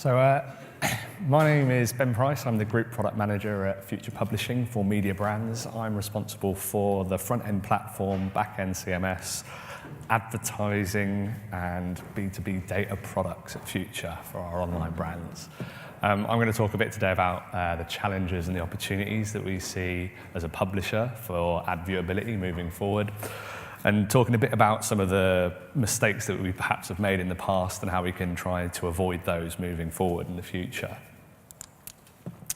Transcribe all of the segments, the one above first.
My name is Ben Price. I'm the Group Product Manager at Future Publishing for Media Brands. I'm responsible for the front-end platform, back-end CMS, advertising, and B2B data products at Future for our online brands. I'm going to talk a bit today about the challenges and the opportunities that we see as a publisher for ad viewability moving forward, and talking a bit about some of the mistakes that we perhaps have made in the past and how we can try to avoid those moving forward in the future.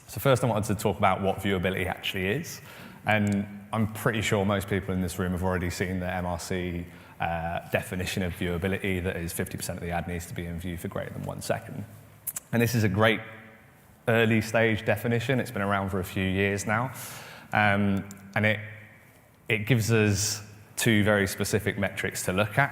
So first I wanted to talk about what viewability actually is. And I'm pretty sure most people in this room have already seen the MRC definition of viewability, that is 50% of the ad needs to be in view for greater than 1 second. And this is a great early stage definition. It's been around for a few years now. And it gives us two very specific metrics to look at,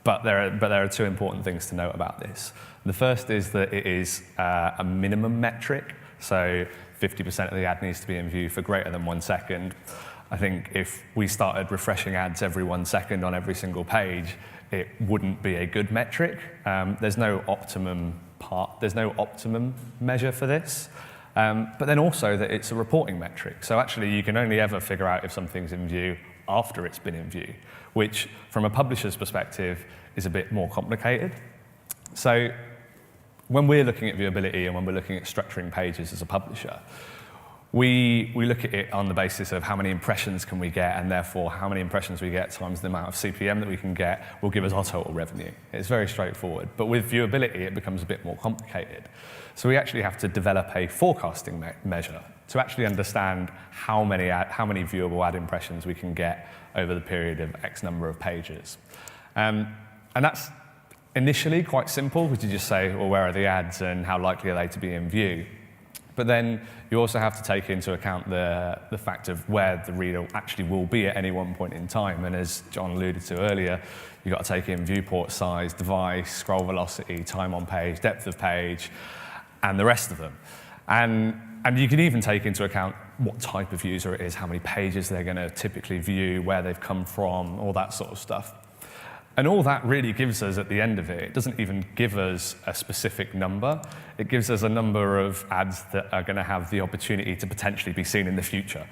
but there are two important things to note about this. The first is that it is a minimum metric, so 50% of the ad needs to be in view for greater than 1 second. I think if we started refreshing ads every 1 second on every single page, it wouldn't be a good metric. There's no optimum measure for this. But then also that it's a reporting metric. So actually you can only ever figure out if something's in view after it's been in view, which from a publisher's perspective is a bit more complicated. So when we're looking at viewability and when we're looking at structuring pages as a publisher, we look at it on the basis of how many impressions can we get, and therefore how many impressions we get times the amount of CPM that we can get will give us our total revenue. It's very straightforward. But with viewability, it becomes a bit more complicated. So we actually have to develop a forecasting measure to actually understand how many viewable ad impressions we can get over the period of X number of pages. And that's initially quite simple, because you just say, well, where are the ads and how likely are they to be in view? But then you also have to take into account the fact of where the reader actually will be at any one point in time. And as John alluded to earlier, you've got to take in viewport size, device, scroll velocity, time on page, depth of page, and the rest of them. And you can even take into account what type of user it is, how many pages they're going to typically view, where they've come from, all that sort of stuff. And all that really gives us, at the end of it, it doesn't even give us a specific number. It gives us a number of ads that are going to have the opportunity to potentially be seen in the future.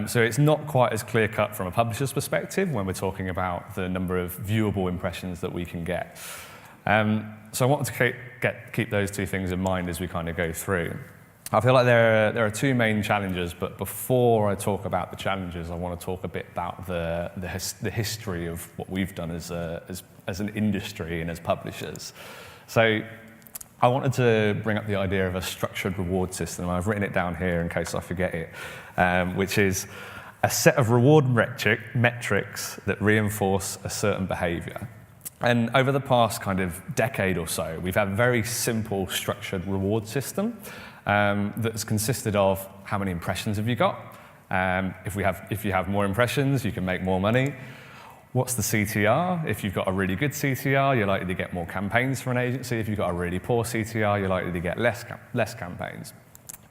So it's not quite as clear-cut from a publisher's perspective when we're talking about the number of viewable impressions that we can get. So I wanted to keep those two things in mind as we kind of go through. I feel like there are two main challenges, but before I talk about the challenges, I want to talk a bit about the history of what we've done as an industry and as publishers. So I wanted to bring up the idea of a structured reward system. I've written it down here in case I forget it, which is a set of reward metrics that reinforce a certain behavior. And over the past kind of decade or so, we've had a very simple structured reward system that's consisted of how many impressions have you got. If you have more impressions, you can make more money. What's the CTR? If you've got a really good CTR, you're likely to get more campaigns from an agency. If you've got a really poor CTR, you're likely to get less campaigns.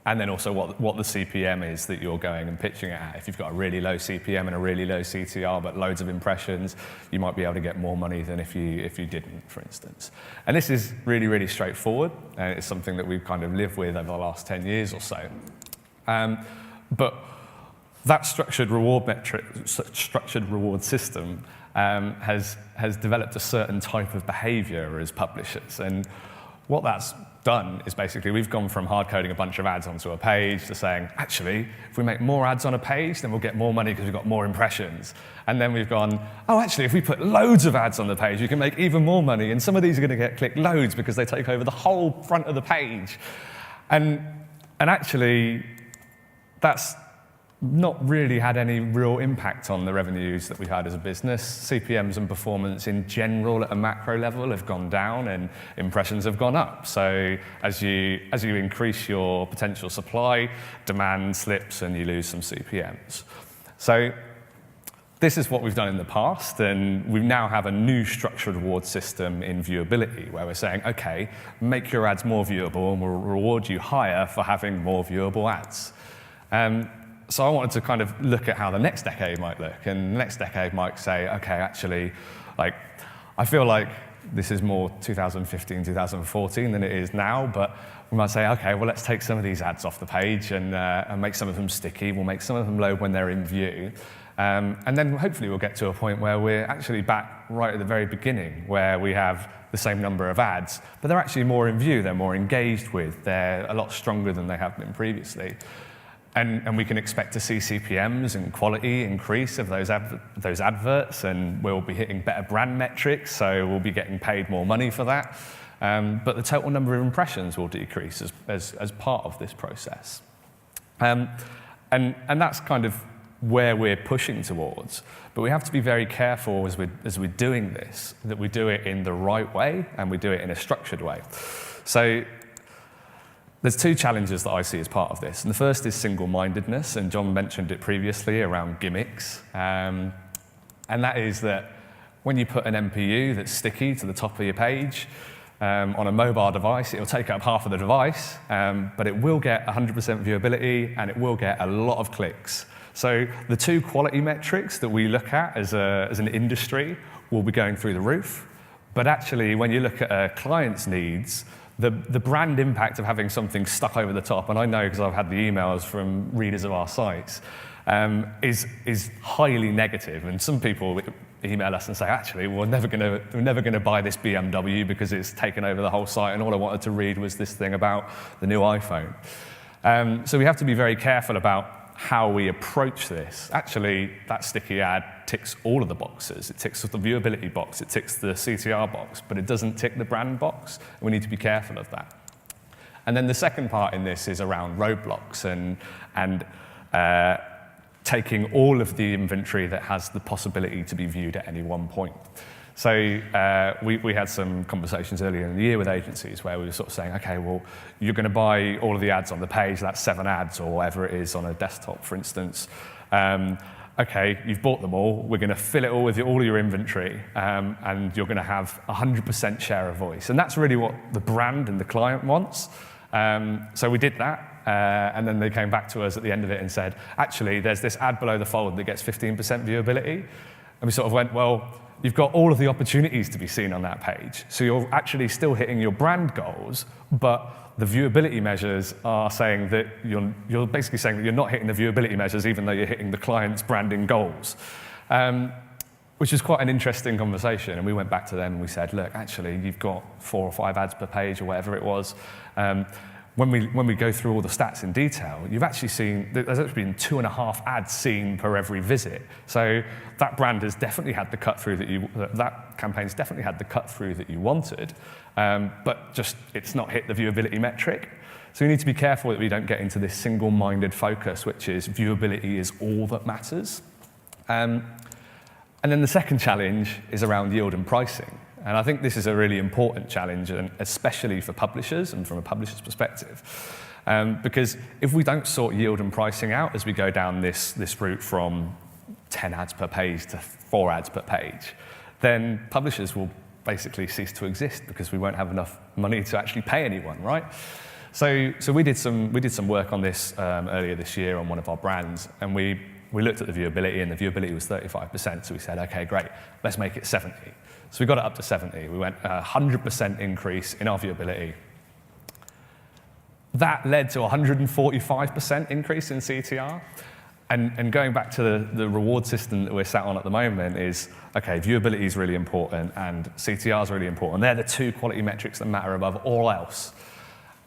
And then also what the CPM is that you're going and pitching it at. If you've got a really low CPM and a really low CTR but loads of impressions, you might be able to get more money than if you didn't, for instance. And this is really, really straightforward, and it's something that we've kind of lived with over the last 10 years or so. But that structured reward system has developed a certain type of behavior as publishers. And what that's done is basically we've gone from hard coding a bunch of ads onto a page to saying, actually, if we make more ads on a page, then we'll get more money because we've got more impressions. And then we've gone, oh, actually, if we put loads of ads on the page, you can make even more money. And some of these are going to get clicked loads because they take over the whole front of the page. And actually, that's not really had any real impact on the revenues that we've had as a business. CPMs and performance in general at a macro level have gone down and impressions have gone up. So as you increase your potential supply, demand slips and you lose some CPMs. So this is what we've done in the past, and we now have a new structured reward system in viewability where we're saying, okay, make your ads more viewable and we'll reward you higher for having more viewable ads. So I wanted to kind of look at how the next decade might look, and the next decade might say, okay, actually, like, I feel like this is more 2015, 2014 than it is now, but we might say, okay, well, let's take some of these ads off the page and make some of them sticky. We'll make some of them load when they're in view. And then hopefully we'll get to a point where we're actually back right at the very beginning, where we have the same number of ads, but they're actually more in view, they're more engaged with, they're a lot stronger than they have been previously. And we can expect to see CPMs and quality increase of those adverts, and we'll be hitting better brand metrics, so we'll be getting paid more money for that. But the total number of impressions will decrease as part of this process. And that's kind of where we're pushing towards. But we have to be very careful as we're doing this, that we do it in the right way and we do it in a structured way. So there's two challenges that I see as part of this. And the first is single-mindedness, and John mentioned it previously around gimmicks. And that is that when you put an MPU that's sticky to the top of your page, on a mobile device, it'll take up half of the device, but it will get 100% viewability and it will get a lot of clicks. So the two quality metrics that we look at as an industry will be going through the roof. But actually, when you look at a client's needs, the brand impact of having something stuck over the top, and I know because I've had the emails from readers of our sites, is highly negative. And some people email us and say, actually, we're never going to buy this BMW because it's taken over the whole site, and all I wanted to read was this thing about the new iPhone. So we have to be very careful about how we approach this. Actually, that sticky ad ticks all of the boxes. It ticks the viewability box, it ticks the CTR box, but it doesn't tick the brand box. We need to be careful of that. And then the second part in this is around roadblocks and taking all of the inventory that has the possibility to be viewed at any one point. So we had some conversations earlier in the year with agencies where we were sort of saying, okay, well, you're going to buy all of the ads on the page, that's 7 ads or whatever it is on a desktop, for instance. Okay, you've bought them all, we're going to fill it all with all of your inventory, and you're going to have 100% share of voice. And that's really what the brand and the client wants. So we did that. And then they came back to us at the end of it and said, actually, there's this ad below the fold that gets 15% viewability. And we sort of went, well, you've got all of the opportunities to be seen on that page. So you're actually still hitting your brand goals, but the viewability measures are saying that you're basically saying that you're not hitting the viewability measures even though you're hitting the client's branding goals. Which is quite an interesting conversation. And we went back to them and we said, look, actually, you've got 4 or 5 ads per page or whatever it was. When we go through all the stats in detail, you've actually seen, there's actually been 2.5 ads seen per every visit. So that brand has definitely had the cut through that campaign's definitely had the cut through that you wanted, but just it's not hit the viewability metric. So we need to be careful that we don't get into this single-minded focus, which is viewability is all that matters. And then the second challenge is around yield and pricing. And I think this is a really important challenge, and especially for publishers and from a publisher's perspective. Because if we don't sort yield and pricing out as we go down this route from 10 ads per page to 4 ads per page, then publishers will basically cease to exist because we won't have enough money to actually pay anyone, right? So we did some work on this earlier this year on one of our brands, and we looked at the viewability, and the viewability was 35%. So we said, okay, great, let's make it 70. So we got it up to 70. We went 100% increase in our viewability. That led to 145% increase in CTR. And going back to the reward system that we're sat on at the moment is, okay, viewability is really important and CTR is really important. They're the 2 quality metrics that matter above all else.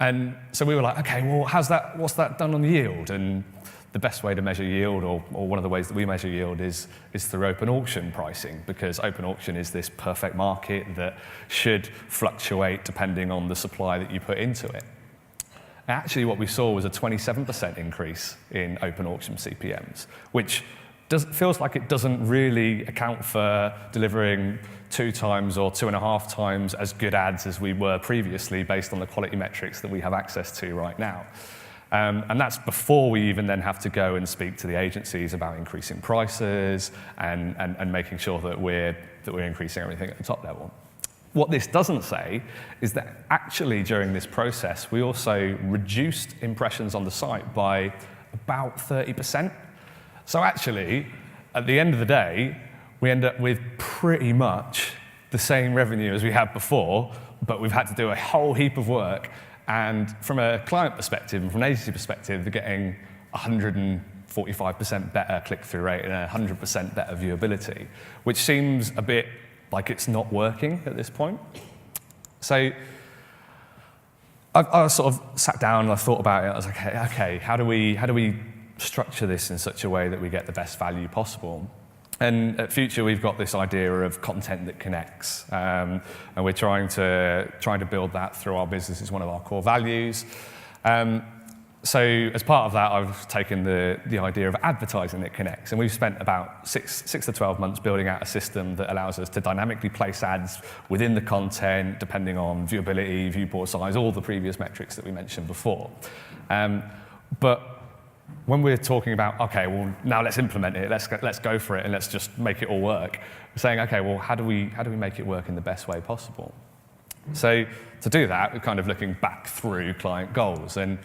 And so we were like, okay, well, what's that done on yield? And the best way to measure yield, or one of the ways that we measure yield, is through open auction pricing, because open auction is this perfect market that should fluctuate depending on the supply that you put into it. Actually, what we saw was a 27% increase in open auction CPMs, which feels like it doesn't really account for delivering 2 times or 2.5 times as good ads as we were previously based on the quality metrics that we have access to right now. And that's before we even then have to go and speak to the agencies about increasing prices and making sure that we're increasing everything at the top level. What this doesn't say is that actually during this process, we also reduced impressions on the site by about 30%. So actually, at the end of the day, we end up with pretty much the same revenue as we had before, but we've had to do a whole heap of work. And from a client perspective and from an agency perspective, they're getting 145% better click-through rate and 100% better viewability, which seems a bit like it's not working at this point. So I sort of sat down and I thought about it. I was like, okay, how do we structure this in such a way that we get the best value possible? And at Future, we've got this idea of content that connects, and we're trying to build that through our business. It's one of our core values. So as part of that, I've taken the idea of advertising that connects, and we've spent about six to 12 months building out a system that allows us to dynamically place ads within the content, depending on viewability, viewport size, all the previous metrics that we mentioned before. But when we're talking about, okay, well, now let's implement it, let's go for it, and let's just make it all work, we're saying, okay, well, how do we make it work in the best way possible? So to do that, we're kind of looking back through client goals, and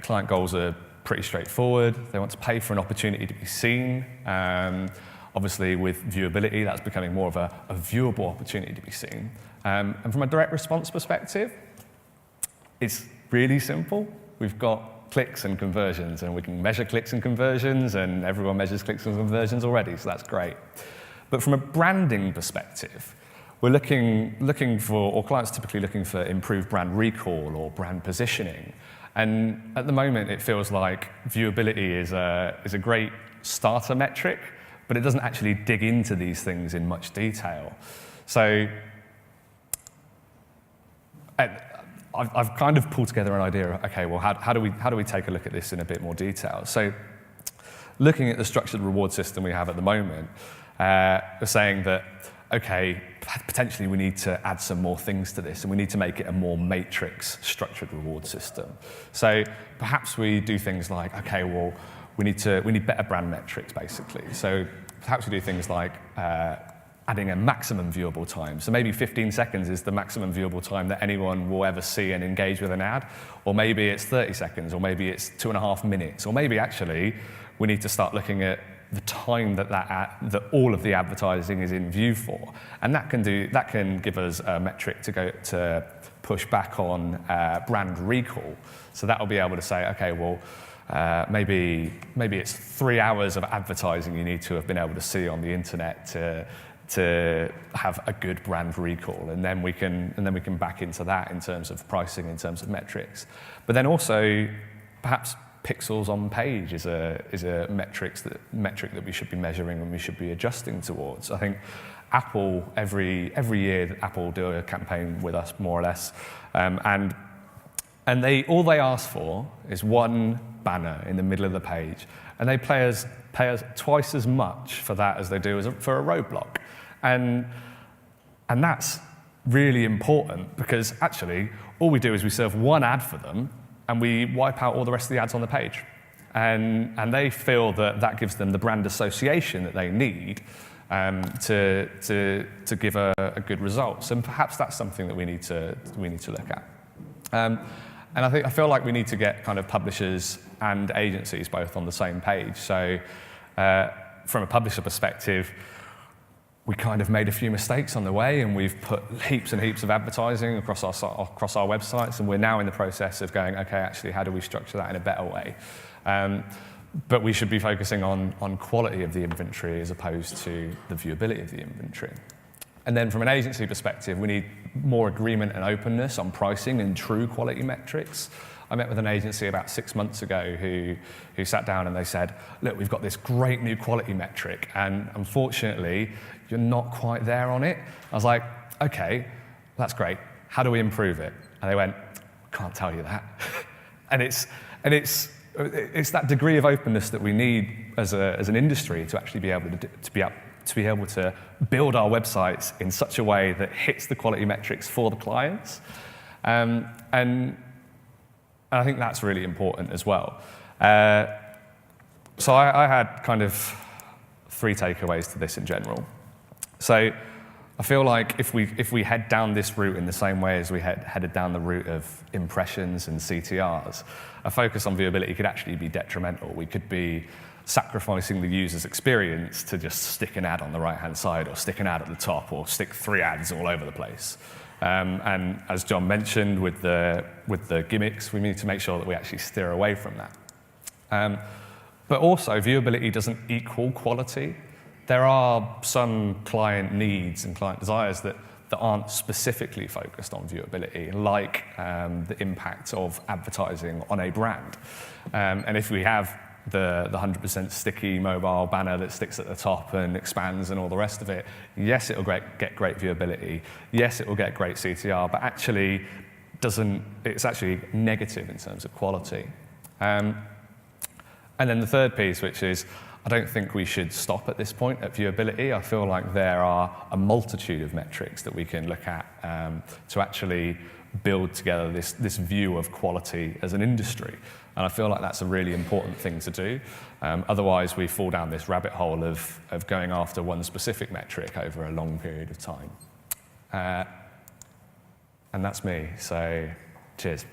client goals are pretty straightforward. They want to pay for an opportunity to be seen. Obviously, with viewability, that's becoming more of a viewable opportunity to be seen. And from a direct response perspective, it's really simple. We've got clicks and conversions, and we can measure clicks and conversions, and everyone measures clicks and conversions already, so that's great. But from a branding perspective, we're looking for, or clients typically looking for improved brand recall or brand positioning. And at the moment, it feels like viewability is a great starter metric, but it doesn't actually dig into these things in much detail. So I've kind of pulled together an idea of, okay, well, how do we take a look at this in a bit more detail? So looking at the structured reward system we have at the moment, we're saying that, okay, potentially we need to add some more things to this, and we need to make it a more matrix structured reward system. So perhaps we do things like, okay, well, we need better brand metrics, basically. So perhaps we do things like adding a maximum viewable time. So maybe 15 seconds is the maximum viewable time that anyone will ever see and engage with an ad. Or maybe it's 30 seconds, or maybe it's 2.5 minutes. Or maybe actually we need to start looking at the time that all of the advertising is in view for. And that can give us a metric to push back on brand recall. So that will be able to say, okay, well, maybe it's 3 hours of advertising you need to have been able to see on the internet to have a good brand recall, and then we can back into that in terms of pricing, in terms of metrics. But then also, perhaps pixels on page is a metric that we should be measuring and we should be adjusting towards. I think Apple every year Apple do a campaign with us more or less, and all they ask for is one banner in the middle of the page, and they pay us twice as much for that as they do for a roadblock. And that's really important, because actually all we do is we serve one ad for them and we wipe out all the rest of the ads on the page. And they feel that gives them the brand association that they need to give a good result. And perhaps that's something that we need to look at. And I feel like we need to get kind of publishers and agencies both on the same page. So from a publisher perspective, we kind of made a few mistakes on the way, and we've put heaps and heaps of advertising across our websites, and we're now in the process of going, okay, actually, how do we structure that in a better way? But we should be focusing on quality of the inventory as opposed to the viewability of the inventory. And then from an agency perspective, we need more agreement and openness on pricing and true quality metrics. I met with an agency about 6 months ago who sat down and they said, look, we've got this great new quality metric, and unfortunately, you're not quite there on it. I was like, okay, that's great. How do we improve it? And they went, can't tell you that. and it's that degree of openness that we need as an industry to actually be able to build our websites in such a way that hits the quality metrics for the clients. And I think that's really important as well. So I had kind of 3 takeaways to this in general. So I feel like if we head down this route in the same way as we headed down the route of impressions and CTRs, a focus on viewability could actually be detrimental. We could be sacrificing the user's experience to just stick an ad on the right-hand side or stick an ad at the top or stick 3 ads all over the place. And as John mentioned, with the gimmicks, we need to make sure that we actually steer away from that. But also, viewability doesn't equal quality. There are some client needs and client desires that aren't specifically focused on viewability, like the impact of advertising on a brand. And if we have the 100% sticky mobile banner that sticks at the top and expands and all the rest of it, yes, it will get great viewability. Yes, it will get great CTR, but actually it's actually negative in terms of quality. And then the third piece, which is, I don't think we should stop at this point at viewability. I feel like there are a multitude of metrics that we can look at to actually build together this view of quality as an industry. And I feel like that's a really important thing to do. Otherwise, we fall down this rabbit hole of going after one specific metric over a long period of time. And that's me, so cheers.